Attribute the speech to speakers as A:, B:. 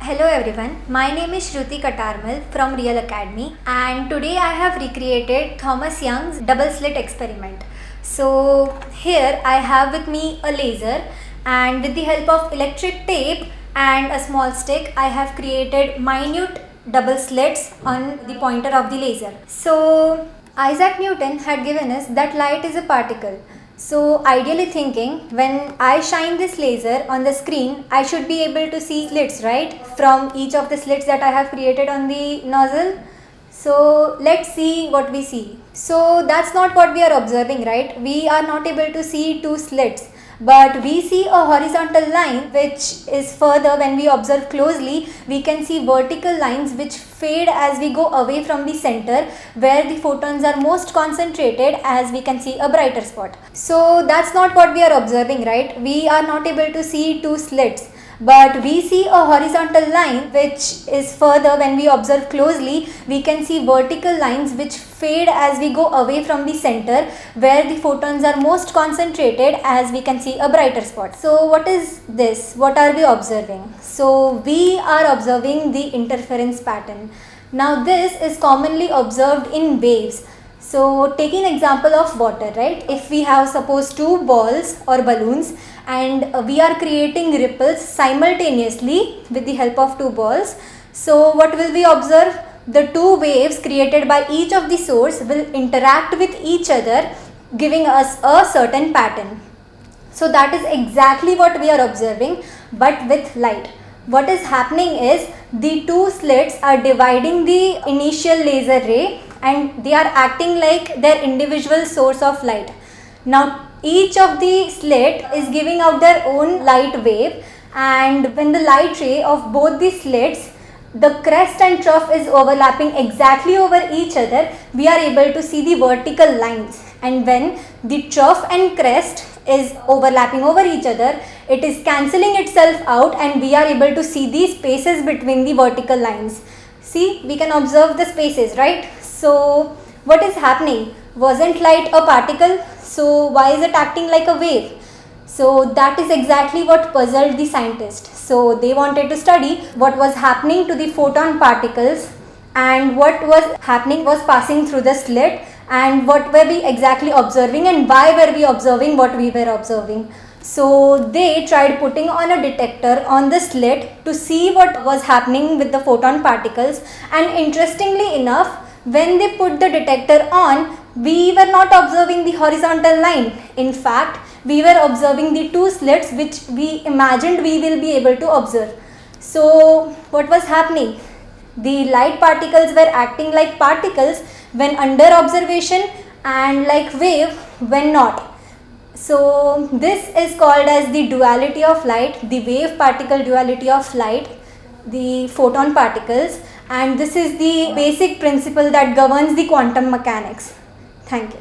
A: Hello everyone, my name is Shruti Katarmal from Real Academy, and today I have recreated Thomas Young's double slit experiment. So here I have with me a laser, and with the help of electric tape and a small stick I have created minute double slits on the pointer of the laser. So Isaac Newton had given us that light is a particle. So ideally thinking, when I shine this laser on the screen, I should be able to see slits, right, from each of the slits that I have created on the nozzle. So let's see what we see. So that's not what we are observing, right? We are not able to see two slits, but we see a horizontal line which is further. When we observe closely, we can see vertical lines which fade as we go away from the center where the photons are most concentrated, as we can see a brighter spot. So that's not what we are observing, right? We are not able to see two slits, but we see a horizontal line which is further. When we observe closely, we can see vertical lines which fade as we go away from the center where the photons are most concentrated, as we can see a brighter spot. So what is this? What are we observing? So we are observing the interference pattern. Now this is commonly observed in waves. So taking example of water, right? If we have suppose two balls or balloons and we are creating ripples simultaneously with the help of two balls. So what will we observe? The two waves created by each of the source will interact with each other, giving us a certain pattern. So that is exactly what we are observing, but with light. What is happening is the two slits are dividing the initial laser ray and they are acting like their individual source of light. Now each of the slit is giving out their own light wave, and when the light ray of both the slits, the crest and trough is overlapping exactly over each other, we are able to see the vertical lines. And when the trough and crest is overlapping over each other, it is cancelling itself out and we are able to see the spaces between the vertical lines. See, we can observe the spaces, right? So what is happening? Wasn't light a particle? So why is it acting like a wave? So that is exactly what puzzled the scientists. So they wanted to study what was happening to the photon particles, and what was happening was passing through the slit, and what were we exactly observing and why were we observing what we were observing. So they tried putting on a detector on the slit to see what was happening with the photon particles, and interestingly enough, when they put the detector on, we were not observing the horizontal line. In fact, we were observing the two slits which we imagined we will be able to observe. So what was happening? The light particles were acting like particles when under observation and like wave when not. So this is called as the duality of light, the wave particle duality of light, the photon particles, and this is the basic principle that governs the quantum mechanics. Thank you.